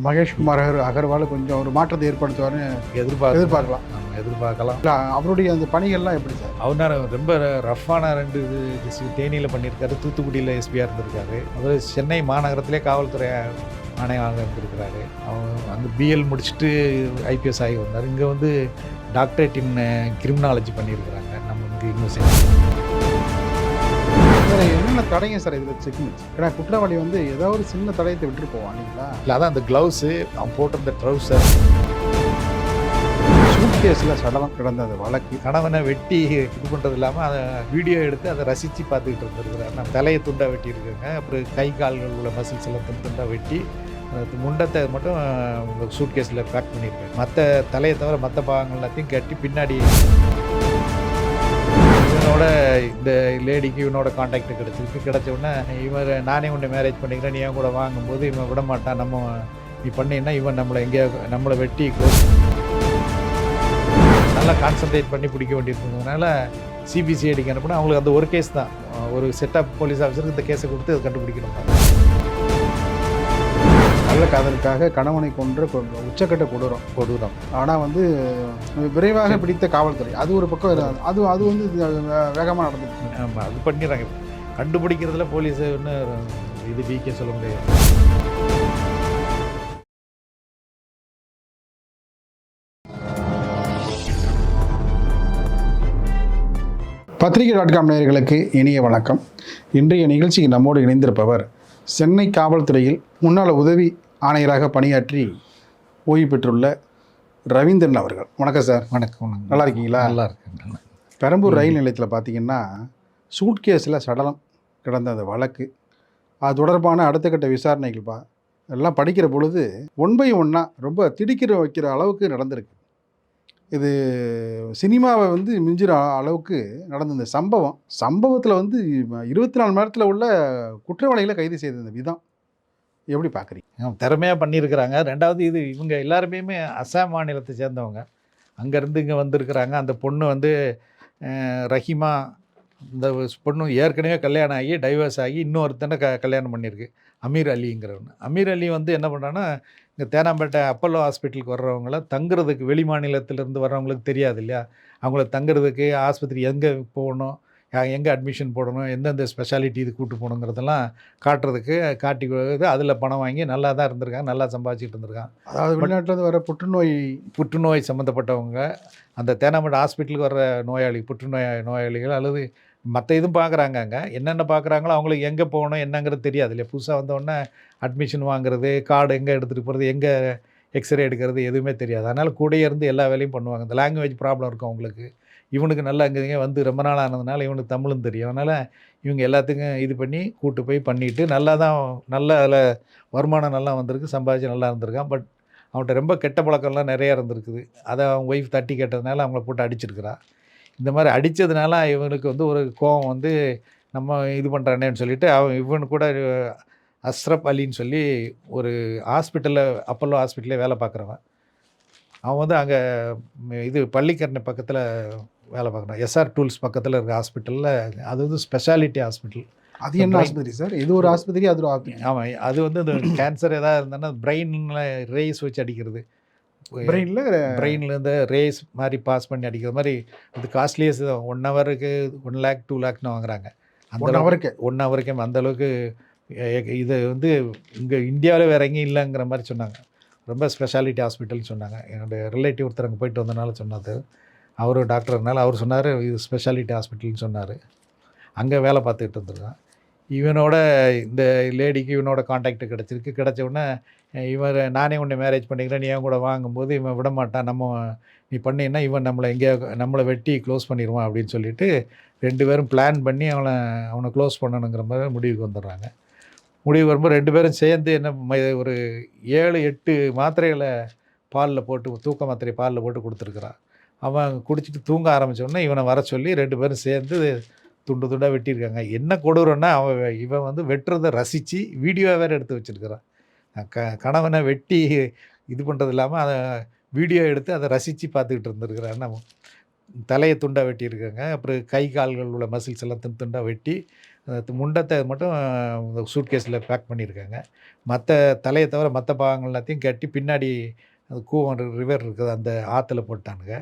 மகேஷ்குமார் அகர்வால் கொஞ்சம் ஒரு மாற்றத்தை ஏற்படுத்துவார்னு எதிர்பார்க்கலாம். நம்ம எதிர்பார்க்கலாம். இல்லை, அவருடைய அந்த பணிகள்லாம் எப்படி சார்? அவர் ரொம்ப ரஃப்பான 2 தேனியில் பண்ணியிருக்காரு, தூத்துக்குடியில் எஸ்பியாக இருந்திருக்காரு. அவர் சென்னை மாநகரத்திலே காவல்துறை ஆணையராக இருந்திருக்கிறாரு. அவர் அங்கே பிஎல் முடிச்சுட்டு ஐபிஎஸ் ஆகி வந்தார். இங்கே வந்து டாக்டரேட் இன் கிரிமினாலஜி பண்ணியிருக்கிறாங்க நம்ம இங்கே யூனிவர்சிட்டி. சார், என்னென்ன தடைங்க சார் இதில் செக்மெண்ட்ஸ்? ஏன்னா குற்றவாளி வந்து ஏதாவது ஒரு சின்ன தடயத்தை விட்டுட்டு போவான் இல்லைங்களா? இல்லை, அதான் அந்த க்ளவுஸு, அவன் போட்டிருந்த ட்ரௌசர், சூட்கேஸில் சடலம் கிடந்த அந்த வழக்கு, கணவனை வெட்டி இது பண்ணுறது இல்லாமல் அதை வீடியோ எடுத்து அதை ரசித்து பார்த்துக்கிட்டு இருந்திருக்கிறார். நம்ம தலையை துண்டாக வெட்டியிருக்காங்க. அப்புறம் கை கால்கள் உள்ள மசில்ஸ் எல்லாம் துண்டாக வெட்டி முண்டத்தை மட்டும் சூட்கேஸில் பேக் பண்ணியிருக்காங்க. மற்ற தலையை தவிர மற்ற பாகங்கள் எல்லாத்தையும் கட்டி பின்னாடி இவனோட இந்த லேடிக்கு இவனோட கான்டாக்ட் கிடைச்ச உடனே இவன் நானே உன்னை மேரேஜ் பண்ணிக்கிறேன், நீ என் கூட வாங்கும்போது இவன் விட மாட்டான், நம்ம நீ பண்ணின்னா இவன் நம்மளை வெட்டி நல்லா கான்சன்ட்ரேட் பண்ணி பிடிக்க வேண்டியிருக்கிறதுனால சிபிசிஐடிக்கு அனுப்பினா அவங்களுக்கு அந்த ஒரு கேஸ் தான். ஒரு செட் ஆஃப் போலீஸ் ஆஃபீஸருக்கு இந்த கேஸை கொடுத்து அதை கண்டுபிடிக்கணும். நல்ல காதலுக்காக கணவனை கொன்ற உச்சக்கட்ட கொடூரம். ஆனால் வந்து விரைவாக பிடித்த காவல்துறை, அது ஒரு பக்கம், அது வந்து வேகமாக நடந்துச்சு. ஆமாம், அது பண்ணிடுறாங்க. கண்டுபிடிக்கிறதுல போலீஸு ஒன்றும் இது வீக்கே சொல்ல முடியாது. பத்திரிகை.com நேயர்களுக்கு இனிய வணக்கம். இன்றைய நிகழ்ச்சிக்கு நம்மோடு இணைந்திருப்பவர் சென்னை காவல்துறையில் முன்னாள் உதவி ஆணையராக பணியாற்றி ஓய்வு பெற்றுள்ள ரவீந்திரன் அவர்கள். வணக்கம் சார். வணக்கம். நல்லா இருக்கீங்களா? நல்லா இருக்கேன். பெரம்பூர் ரயில் நிலையத்தில் பார்த்தீங்கன்னா சூட்கேஸில் சடலம் கிடந்த அந்த வழக்கு, அது தொடர்பான அடுத்த கட்ட விசாரணைகள் எல்லாம் படிக்கிற பொழுது ஒன் பை ஒன்னாக ரொம்ப திடுக்கிற வைக்கிற அளவுக்கு நடந்திருக்கு. இது சினிமாவை வந்து மிஞ்சிற அளவுக்கு நடந்த இந்த சம்பவத்தில் வந்து 24 மணி நேரத்தில் உள்ள குற்றவாளிகளை கைது செய்த இந்த விதம் எப்படி பார்க்குறீங்க? திறமையாக பண்ணியிருக்கிறாங்க. ரெண்டாவது, இது இவங்க எல்லாருமே அசாம் மாநிலத்தை சேர்ந்தவங்க. அங்கேருந்து இங்கே வந்திருக்கிறாங்க. அந்த பொண்ணு வந்து ரஹிமா, இந்த பொண்ணு ஏற்கனவே கல்யாணம் ஆகி டைவர்ஸ் ஆகி இன்னொருத்தனை கல்யாணம் பண்ணியிருக்கு, அமீர் அலிங்கிறவங்க. அமீர் அலி வந்து என்ன பண்ணுறான்னா, இங்கே தேனாம்பேட்டை அப்பல்லோ ஹாஸ்பிட்டலுக்கு வர்றவங்கள தங்குறதுக்கு, வெளி மாநிலத்திலேருந்து வர்றவங்களுக்கு தெரியாது இல்லையா, அவங்கள தங்குறதுக்கு ஆஸ்பத்திரி எங்கே போகணும், எங்கே அட்மிஷன் போடணும், எந்தெந்த ஸ்பெஷாலிட்டி இது கூட்டு போகணுங்கிறதெல்லாம் காட்டுறதுக்கு காட்டி கொடுக்குறது. அதில் பணம் வாங்கி நல்லா தான் இருந்திருக்காங்க, நல்லா சம்பாதிச்சிட்டு இருந்திருக்காங்க. அதாவது வெளிநாட்டில் வர புற்றுநோய் சம்மந்தப்பட்டவங்க, அந்த தேனாம்பேட்டை ஹாஸ்பிட்டலுக்கு வர்ற நோயாளிகள் அல்லது மற்ற இதுவும் பார்க்குறாங்க. அங்கே என்னென்ன பார்க்குறாங்களோ அவங்களுக்கு எங்கே போகணும் என்னங்கிறது தெரியாது இல்லையா. புதுசாக வந்தோடனே அட்மிஷன் வாங்குறது, கார்டு எங்கே எடுத்துகிட்டு போகிறது, எங்கே எக்ஸ்ரே எடுக்கிறது எதுவுமே தெரியாது. அதனால் கூடயே இருந்து எல்லா வேலையும் பண்ணுவாங்க. இந்த லாங்குவேஜ் ப்ராப்ளம் இருக்கும் அவங்களுக்கு. இவனுக்கு நல்லா இங்கே வந்து ரொம்ப நாள் ஆனதுனால இவனுக்கு தமிழும் தெரியும். அதனால் இவங்க எல்லாத்துக்கும் இது பண்ணி கூட்டு போய் பண்ணிவிட்டு நல்லா அதில் வருமானம் நல்லா வந்திருக்கு, சம்பாதிச்சு நல்லா இருந்திருக்கான். பட் அவன்கிட்ட ரொம்ப கெட்ட பழக்கம்லாம் நிறையா இருந்திருக்குது. அதை அவன் ஒய்ஃப் தட்டி கேட்டதுனால அவங்கள போட்டு அடிச்சிருக்கிறா. இந்த மாதிரி அடித்ததுனால இவனுக்கு வந்து ஒரு கோவம் வந்து நம்ம இது பண்ணுறானேன்னு சொல்லிவிட்டு இவனு கூட அஸ்ரப் அலின்னு சொல்லி ஒரு ஹாஸ்பிட்டலில், அப்பல்லோ ஹாஸ்பிட்டலே வேலை பார்க்குறவன். அவன் வந்து அங்கே இது பள்ளிக்கரணை பக்கத்தில் வேலை பார்க்குறான். எஸ்ஆர் டூல்ஸ் பக்கத்தில் இருக்க ஹாஸ்பிட்டலில். அது வந்து ஸ்பெஷாலிட்டி ஹாஸ்பிட்டல். அது என்ன ஆஸ்பத்திரி சார்? இது ஒரு ஆஸ்பத்திரி, அது ஒரு ஆஸ்பத்திரி. ஆமாம், அது வந்து இந்த கேன்சர் எதாவது இருந்தாலும் பிரெயினில் ரேஸ் வச்சு அடிக்கிறது, பிரெயின்லேருந்து ரேஸ் மாதிரி பாஸ் பண்ணி அடிக்கிற மாதிரி. அது காஸ்ட்லியஸ். 1 ஹவருக்கு 1 lakh 2 lakhன்னு வாங்குறாங்க. அந்த 1 ஹவருக்கே அந்தளவுக்கு. இது வந்து இங்கே இந்தியாவில் வேறு எங்கேயும் இல்லைங்கிற மாதிரி சொன்னாங்க. ரொம்ப ஸ்பெஷாலிட்டி ஹாஸ்பிட்டல்னு சொன்னாங்க. என்னுடைய ரிலேட்டிவ் ஒருத்தர் அங்கே போயிட்டு வந்தனால சொன்னார். அவரும் டாக்டர்னால அவர் சொன்னார் இது ஸ்பெஷாலிட்டி ஹாஸ்பிட்டல்னு சொன்னார். அங்கே வேலை பார்த்துக்கிட்டு இருந்திருக்கான். இவனோட இந்த லேடிக்கு இவனோட கான்டாக்ட் கிடைச்ச உடனே இவன் நானே உன்னை மேரேஜ் பண்ணிக்கிறேன், நீ என் கூட வாங்கும்போது இவன் விட மாட்டான், நீ பண்ணின்னா இவன் நம்மளை வெட்டி க்ளோஸ் பண்ணிடுவான் அப்படின்னு சொல்லிட்டு 2 பேரும் பிளான் பண்ணி அவனை க்ளோஸ் பண்ணணுங்கிற மாதிரி முடிவுக்கு வந்துடுறாங்க. முடிவு வரும்போது 2 பேரும் சேர்ந்து ஒரு 7-8 மாத்திரைகளை பாலில் போட்டு, தூக்க மாத்திரை பாலில் போட்டு கொடுத்துருக்குறான். அவன் குடிச்சிட்டு தூங்க ஆரம்பித்தோடனே இவனை வர சொல்லி 2 பேரும் சேர்ந்து துண்டு துண்டாக வெட்டியிருக்காங்க. என்ன கொடூரம்னா, இவன் வந்து வெட்டுறதை ரசித்து வீடியோ வேறு எடுத்து வச்சுருக்கிறான். கணவனை வெட்டி இது பண்ணுறது இல்லாமல் அதை வீடியோ எடுத்து அதை ரசித்து பார்த்துக்கிட்டு இருந்திருக்கிறான். நம்ம தலையை துண்டாக வெட்டியிருக்காங்க. அப்புறம் கை கால்கள் உள்ள மசில்ஸ் எல்லாம் துண்டாக வெட்டி முண்டத்தை மட்டும் சூட்கேஸில் பேக் பண்ணியிருக்காங்க. மற்ற தலையை தவிர மற்ற பாகங்கள் எல்லாத்தையும் கட்டி பின்னாடி அந்த கூவம் ரிவர் இருக்குது அந்த ஆற்றுல போட்டானுங்க.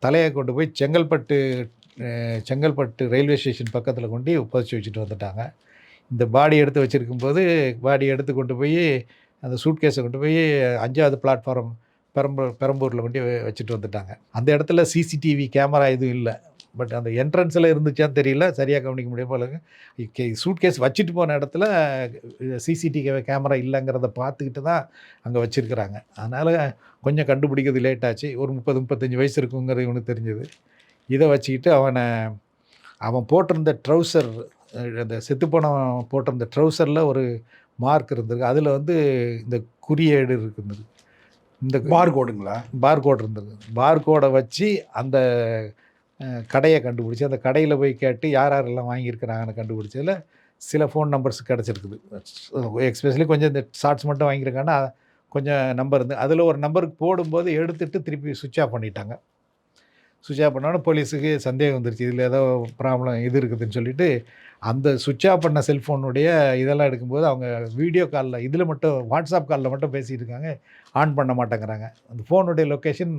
தலையை கொண்டு போய் செங்கல்பட்டு ரயில்வே ஸ்டேஷன் பக்கத்தில் கொண்டு புதைச்சி வச்சுட்டு வந்துட்டாங்க. இந்த பாடி எடுத்து வச்சுருக்கும்போது பாடி எடுத்து கொண்டு போய் அந்த சூட்கேஸை கொண்டு போய் 5வது பிளாட்ஃபார்ம் பெரம்பூரில் கொண்டு வச்சுட்டு வந்துட்டாங்க. அந்த இடத்துல சிசிடிவி கேமரா எதுவும் இல்லை. பட் அந்த என்ட்ரன்ஸில் இருந்துச்சான்னு தெரியல, சரியாக கவனிக்க முடியும் போல. சூட்கேஸ் வச்சுட்டு போன இடத்துல சிசிடிவி கேமரா இல்லைங்கிறத பார்த்துக்கிட்டு தான் அங்கே வச்சுருக்கிறாங்க. அதனால் கொஞ்சம் கண்டுபிடிக்கிறது லேட் ஆச்சு. ஒரு 30-35 வயசு இருக்குங்கிறது இவனுக்கு தெரிஞ்சது. இதை வச்சுக்கிட்டு அவன் போட்டிருந்த ட்ரௌசர், அந்த செத்துப்போனவன் போட்டிருந்த ட்ரௌசரில் ஒரு மார்க் இருந்திருக்கு. அதில் வந்து இந்த குறியீடு இருக்குது, இந்த பார்கோடுங்களா? பார்கோடு இருந்தது. பார்கோடை வச்சு அந்த கடையை கண்டுபிடிச்சி, அந்த கடையில் போய் கேட்டு யார் யாரெல்லாம் வாங்கியிருக்கிறாங்கன்னு கண்டுபிடிச்சதில் சில ஃபோன் நம்பர்ஸ் கிடச்சிருக்குது. எக்ஸ்பெஷலி கொஞ்சம் இந்த ஷார்ட்ஸ் மட்டும் வாங்கியிருக்காங்கன்னா கொஞ்சம் நம்பர் இருந்து அதில் ஒரு நம்பருக்கு போடும்போது எடுத்துகிட்டு திருப்பி சுவிட்ச் ஆஃப் பண்ணிட்டாங்க. சுவிட்ச் ஆஃப் பண்ணோன்னே போலீஸுக்கு சந்தேகம் வந்துருச்சு, இதில் ஏதோ ப்ராப்ளம் இது இருக்குதுன்னு சொல்லிட்டு அந்த சுவிட்ச் ஆஃப் பண்ண செல்ஃபோனுடைய இதெல்லாம் எடுக்கும்போது அவங்க வீடியோ காலில் இதில் மட்டும் வாட்ஸ்அப் காலில் மட்டும் பேசிகிட்டு இருக்காங்க, ஆன் பண்ண மாட்டேங்கிறாங்க. அந்த ஃபோனுடைய லொக்கேஷன்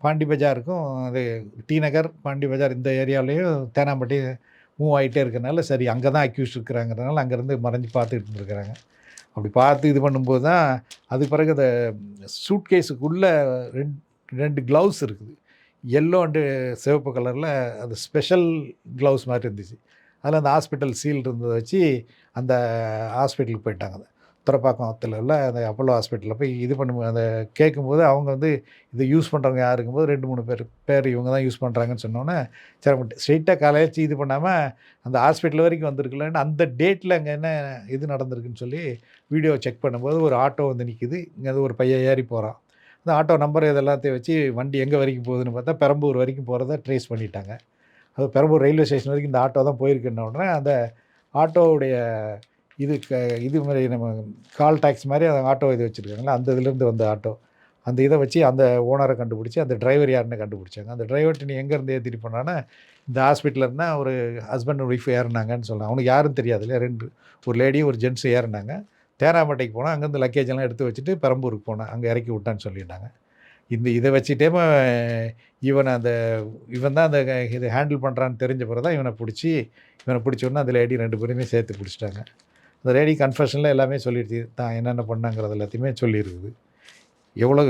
பாண்டி பஜாருக்கும் அது டி நகர் பாண்டி பஜார் இந்த ஏரியாவிலையும் தேனாம்பட்டி மூவ் ஆகிட்டே இருக்கிறனால சரி அங்கே தான் அக்யூஸ் இருக்கிறாங்கிறதுனால அங்கேருந்து மறைஞ்சு பார்த்துக்கிட்டு இருந்துருக்குறாங்க. அப்படி பார்த்து இது பண்ணும்போது தான் அதுக்கு பிறகு அந்த சூட்கேஸுக்குள்ளே 2 க்ளவுஸ் இருக்குது. எல்லோ அண்டு சிவப்பு கலரில் அது ஸ்பெஷல் க்ளவுஸ் மாதிரி இருந்துச்சு. அதில் அந்த ஹாஸ்பிட்டல் சீல் இருந்ததை வச்சு அந்த ஹாஸ்பிட்டலுக்கு போயிட்டாங்க. துறப்பாக்கத்தில் உள்ள அந்த அப்போலோ ஹாஸ்பிட்டலில் போய் இது பண்ணும்போது அதை கேட்கும்போது அவங்க வந்து இதை யூஸ் பண்ணுறவங்க யாருக்கும்போது 2-3 பேர் இவங்க தான் யூஸ் பண்ணுறாங்கன்னு சொன்னோன்னே சரி ஸ்ட்ரெயிட்டாக காலையாச்சு இது பண்ணாமல் அந்த ஹாஸ்பிட்டல் வரைக்கும் வந்திருக்கலன்னு அந்த டேட்டில் அங்கே என்ன இது நடந்திருக்குன்னு சொல்லி வீடியோ செக் பண்ணும்போது ஒரு ஆட்டோ வந்து நிற்கிது. இங்கே அது ஒரு பையன் ஏறி போகிறான். அந்த ஆட்டோ நம்பர் இதெல்லாத்தையும் வச்சு வண்டி எங்கே வரைக்கும் போகுதுன்னு பார்த்தா பெரம்பூர் வரைக்கும் போகிறத ட்ரேஸ் பண்ணிட்டாங்க. அது பெரம்பூர் ரயில்வே ஸ்டேஷன் வரைக்கும் இந்த ஆட்டோ தான் போயிருக்குன்ன உடனே அந்த ஆட்டோவுடைய இது மாதிரி நம்ம கால் டாக்ஸி மாதிரி அந்த ஆட்டோ இது வச்சுருக்காங்களா, அந்த இதுலேருந்து வந்த ஆட்டோ அந்த இதை வச்சு அந்த ஓனரை கண்டுபிடிச்சி அந்த டிரைவர் யாருன்னு கண்டுபிடிச்சாங்க. அந்த டிரைவர்கிட்ட நீ எங்கேருந்து ஏற்றிட்டு போனான்னா இந்த ஹாஸ்பிட்டலில் இருந்தால் ஒரு ஹஸ்பண்ட் ஒய்ஃப் ஏறினாங்கன்னு சொல்லலாம். அவனுக்கு யாரும் தெரியாது இல்லையா, ஒரு லேடியும் ஒரு ஜென்ஸும் ஏறினாங்க. தேனாம்பேட்டைக்கு போனால் அங்கேருந்து லக்கேஜெல்லாம் எடுத்து வச்சுட்டு பெரம்பூருக்கு போனேன், அங்கே இறக்கி விட்டான்னு சொல்லிட்டாங்க. இதை வச்சுட்டே இவன் தான் அந்த இதை ஹேண்டில் பண்ணுறான்னு தெரிஞ்ச பிறகு தான் இவனை பிடிச்ச உடனே அந்த லேடி 2 பேருமே சேர்த்து பிடிச்சிட்டாங்க. அந்த லேடி கன்ஃபெஷனில் எல்லாமே சொல்லிடுச்சு, தான் என்னென்ன பண்ணாங்கிறது எல்லாத்தையுமே சொல்லியிருக்குது. எவ்வளோ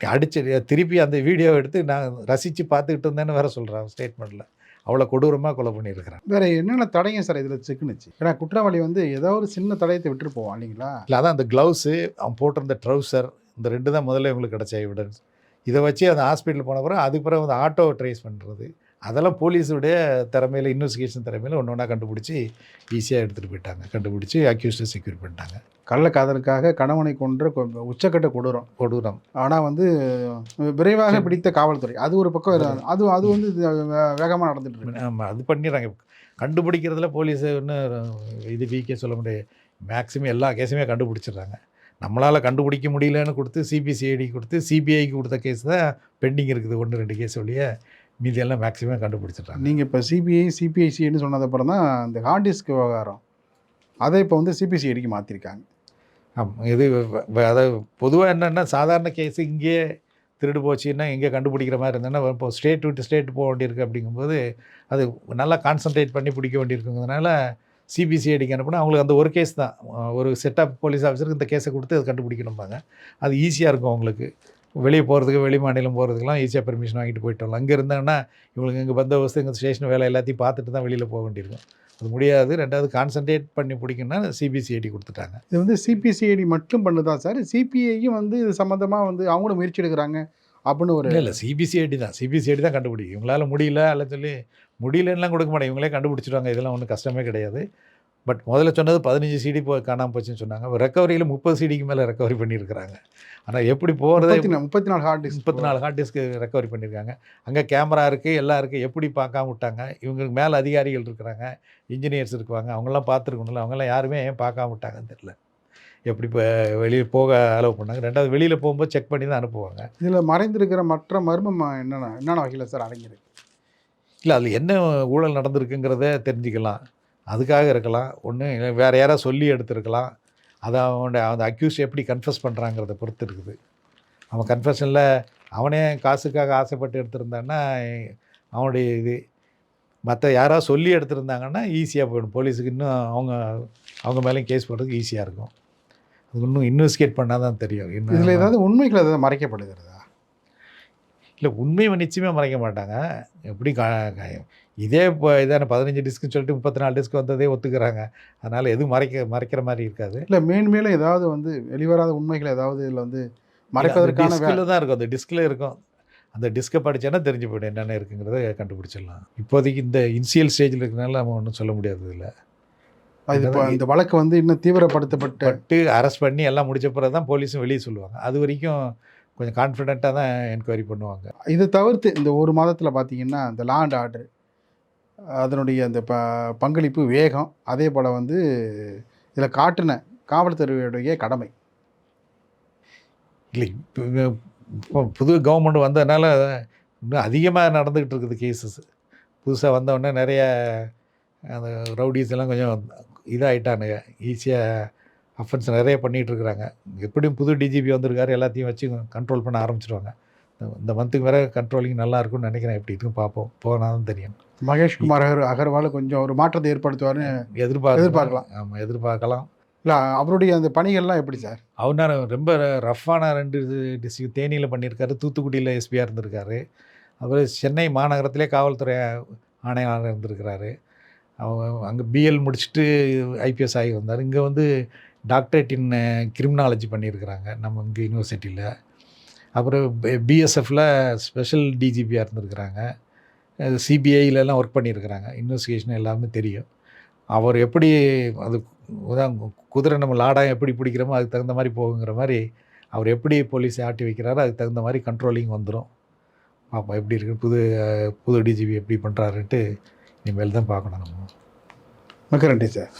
அடிச்சு திருப்பி அந்த வீடியோ எடுத்து நான் ரசித்து பார்த்துக்கிட்டு இருந்தேன்னு வேறு சொல்கிறான் ஸ்டேட்மெண்ட்டில். அவ்வளோ கொடூரமாக கொலை பண்ணியிருக்கிறான். வேறு என்னென்ன தடையும் சார் இதில் சிக்குனுச்சு? ஏன்னா குற்றவாளி வந்து ஏதோ ஒரு சின்ன தடயத்தை விட்டுட்டு போவான் இல்லைங்களா? இல்லை, அதான் அந்த க்ளவுஸு, அவன் போட்டிருந்த ட்ரௌசர், இந்த 2 தான் முதல்ல இவங்களுக்கு கிடச்ச எவிடன்ஸ். இதை வச்சு அந்த ஹாஸ்பிட்டல் போன பிறகு அதுக்கு பிறகு அந்த ஆட்டோவை ட்ரேஸ் பண்ணுறது, அதெல்லாம் போலீஸுடைய திறமையில் இன்வெஸ்டிகேஷன் திறமையில் ஒன்று ஒன்றா கண்டுபிடிச்சி ஈஸியாக எடுத்துகிட்டு போயிட்டாங்க. கண்டுபிடிச்சி அக்யூஸ்டை செக்யூர் பண்ணிட்டாங்க. கள்ளக்காதலுக்காக கணவனை கொன்ற உச்சக்கட்ட கொடூரம். ஆனால் வந்து விரைவாக பிடித்த காவல்துறை அது ஒரு பக்கம், அது வந்து வேகமாக நடந்துட்டு இருக்கு. ஆமாம், அது பண்ணிடுறாங்க. கண்டுபிடிக்கிறதுல போலீஸு இன்னும் இது வீக்கே சொல்ல முடியாது. மேக்ஸிமம் எல்லா கேஸுமே கண்டுபிடிச்சிடுறாங்க. நம்மளால் கண்டுபிடிக்க முடியலன்னு கொடுத்து சிபிசிஐடி கொடுத்து சிபிஐக்கு கொடுத்த கேஸ் தான் பெண்டிங் இருக்குது, 1-2 கேஸ் வழியே. மீதியெல்லாம் மேக்ஸிமம் கண்டுபிடிச்சிட்றாங்க. நீங்கள் இப்போ சிபிஐ சிபிஐசின்னு சொன்னதுக்கப்புறம் தான் இந்த ஹார்ட் டிஸ்க் விவகாரம் அதை இப்போ வந்து சிபிசிஐடிக்கு மாற்றிருக்காங்க. ஆமாம், இது அதாவது பொதுவாக என்னென்னா சாதாரண கேஸு இங்கேயே திருடு போச்சுன்னா இங்கே கண்டுபிடிக்கிற மாதிரி இருந்ததுன்னா இப்போ ஸ்டேட் விட்டு ஸ்டேட் போக வேண்டியிருக்கு. அப்படிங்கும்போது அது நல்லா கான்சன்ட்ரேட் பண்ணி பிடிக்க வேண்டியிருக்குங்கிறதுனால சிபிசிஐடிக்கு அனுப்புனா அவங்களுக்கு அந்த ஒரு கேஸ் தான், ஒரு செட் ஆஃப் போலீஸ் ஆஃபீஸருக்கு இந்த கேஸை கொடுத்து அதை கண்டுபிடிக்கணும்பாங்க. அது ஈஸியாக இருக்கும் அவங்களுக்கு. வெளியே போகிறதுக்கு, வெளி மாநிலம் போகிறதுக்கெலாம் ஈஸியாக பெர்மிஷன் வாங்கிட்டு போயிட்டு வரலாம். அங்கே இருந்தாங்கன்னா இவங்களுக்கு இங்கே பந்தோபஸ்து, இங்கே ஸ்டேஷன் வேலை எல்லாத்தையும் பார்த்துட்டு தான் வெளியில் போக வேண்டியிருக்கும். அது முடியாது. 2வது கான்சன்ட்ரேட் பண்ணி பிடிக்கணும்னா சிபிசிஐடி கொடுத்துட்டாங்க. இது வந்து சிபிசிஐடி மட்டும் பண்ணுதா சார்? சிபிஐயும் வந்து இது சம்மந்தமாக வந்து அவங்களும் முயற்சி எடுக்கிறாங்க அப்படின்னு ஒரு இல்லை, சிபிசிஐடி தான் கண்டுபிடிக்கும். இவங்களால் முடியல அல்ல சொல்லி முடியலன்னா கொடுக்க மாட்டேன், இவங்களே கண்டுபிடிச்சிடுவாங்க. இதெல்லாம் ஒன்றும் கஷ்டமே கிடையாது. பட் முதல்ல சொன்னது 15 சிடி காணாமல் போச்சுன்னு சொன்னாங்க. ரெக்கவரியில் 30 சிடிக்கு மேலே ரெக்கவரி பண்ணியிருக்கிறாங்க. ஆனால் எப்படி போகிறது, 34 ஹார்ட் டிஸ்க் ரெக்கவரி பண்ணியிருக்காங்க. அங்கே கேமரா இருக்குது, எல்லாம் இருக்குது. எப்படி பார்க்காம விட்டாங்க? இவங்களுக்கு மேலே அதிகாரிகள் இருக்கிறாங்க, இன்ஜினியர்ஸ் இருக்குவாங்க, அவங்களாம் பார்த்துருக்கணும்ல. அவங்களாம் யாருமே ஏன் பார்க்காம விட்டாங்கன்னு தெரியல. எப்படி இப்போ வெளியே போக அலோவ் பண்ணாங்க. 2வது வெளியில் போகும்போது செக் பண்ணி தான் அனுப்புவாங்க. இதில் மறைந்திருக்கிற மற்ற மர்மம் என்னென்ன வகையில் சார் அடங்கியிருக்கு? இல்லை, அதில் என்ன ஊழல் நடந்திருக்குங்கிறத தெரிஞ்சுக்கலாம். அதுக்காக இருக்கலாம். ஒன்று வேறு யாராவது சொல்லி எடுத்திருக்கலாம். அதை அந்த அக்யூஸ் எப்படி கன்ஃபஸ் பண்ணுறாங்கிறத பொறுத்து இருக்குது. அவன் கன்ஃபெஷனில் அவனே காசுக்காக ஆசைப்பட்டு எடுத்திருந்தான்னா அவனுடைய இது. மற்ற யாராவது சொல்லி எடுத்திருந்தாங்கன்னா ஈஸியாக போயிடும். போலீஸுக்கு இன்னும் அவங்க மேலேயும் கேஸ் போடுறதுக்கு ஈஸியாக இருக்கும். அது இன்னும் இன்வெஸ்டிகேட் பண்ணால் தான் தெரியும். இதில் ஏதாவது உண்மைகள் ஏதாவது மறைக்கப்படுகிறதா? இல்லை, உண்மை நிச்சயமாக மறைக்க மாட்டாங்க. எப்படி இதே இப்போ இதான 15 டிஸ்க்குன்னு சொல்லிட்டு 34 டிஸ்க் வந்ததே ஒத்துக்கிறாங்க. அதனால் எதுவும் மறைக்கிற மாதிரி இருக்காது. இல்லை, மேன்மேலும் ஏதாவது வந்து வெளிவராத உண்மைகள் ஏதாவது இதில் வந்து மறைப்பதற்கான டிஸ்கில் தான் இருக்கும். அந்த டிஸ்கில் இருக்கும். அந்த டிஸ்கை படித்தேன்னா தெரிஞ்சு போய்டும் என்னென்ன இருக்குங்கிறத கண்டுபிடிச்சிடலாம். இப்போதைக்கு இந்த இனிஷியல் ஸ்டேஜில் இருக்கிறனால நம்ம ஒன்றும் சொல்ல முடியாது. இல்லை, அது இப்போ இந்த வழக்கு வந்து இன்னும் தீவிரப்படுத்தப்பட்டு அரெஸ்ட் பண்ணி எல்லாம் முடிச்ச பிறகு தான் போலீஸும் வெளியே சொல்லுவாங்க. அது வரைக்கும் கொஞ்சம் கான்ஃபிடென்ட்டாக தான் என்கொயரி பண்ணுவாங்க. இதை தவிர்த்து இந்த ஒரு மாதத்தில் பார்த்தீங்கன்னா இந்த லா அண்ட் ஆர்டர் அதனுடைய அந்த பங்களிப்பு வேகம் அதே போல் வந்து இதில் காட்டின காவல்துறையுடைய கடமை இல்லை. இப்போ புது கவர்மெண்ட் வந்ததுனால இன்னும் அதிகமாக நடந்துக்கிட்டு இருக்குது கேஸஸ். புதுசாக வந்தவுடனே நிறைய அந்த ரவுடிஸ் எல்லாம் கொஞ்சம் இதாகிட்டானுங்க. ஈஸியாக அஃபென்ஸ் நிறைய பண்ணிகிட்ருக்குறாங்க. எப்படியும் புது டிஜிபி வந்திருக்காரு, எல்லாத்தையும் வச்சு கண்ட்ரோல் பண்ண ஆரம்பிச்சிருவாங்க. இந்த மந்த்துக்கு வேறு கண்ட்ரோலிங் நல்லா இருக்கும்னு நினைக்கிறேன். எப்படி இருக்குன்னு பார்ப்போம், போனால் தான் தெரியும். மகேஷ்குமார் அகர்வால் கொஞ்சம் ஒரு மாற்றத்தை ஏற்படுத்துவார்னு எதிர்பார்க்கலாம். ஆமாம், எதிர்பார்க்கலாம். இல்லை, அவருடைய அந்த பணிகள்லாம் எப்படி சார்? அவர் ரொம்ப ரஃப்பான 2 டிஸ்ட்ரிக்ட் தேனியில் பண்ணியிருக்காரு, தூத்துக்குடியில் எஸ்பியாக இருந்திருக்காரு. அவர் சென்னை மாநகரத்திலே காவல்துறை ஆணையாளர் இருந்திருக்கிறாரு. அவங்க அங்கே பிஎல் முடிச்சுட்டு ஐபிஎஸ் ஆகி வந்தார். இங்கே வந்து டாக்டரேட் இன் கிரிமினாலஜி பண்ணியிருக்கிறாங்க நம்ம இங்கே யூனிவர்சிட்டியில். அப்புறம் பிஎஸ்எஃப்பில் ஸ்பெஷல் டிஜிபியாக இருந்திருக்கிறாங்க. சிபிஐலலாம் ஒர்க் பண்ணியிருக்கிறாங்க. இன்வெஸ்டிகேஷன் எல்லாமே தெரியும். அவர் எப்படி அது குதிரை நம்ம லாடாக எப்படி பிடிக்கிறோமோ அதுக்கு தகுந்த மாதிரி போகுங்கிற மாதிரி அவர் எப்படி போலீஸை ஆட்டி வைக்கிறாரோ அதுக்கு தகுந்த மாதிரி கண்ட்ரோலிங் வந்துடும். பார்ப்போம் எப்படி இருக்குது புது டிஜிபி எப்படி பண்ணுறாருன்ட்டு இனிமேல் தான் பார்க்கணும் நம்ம. மிக்க நன்றி சார்.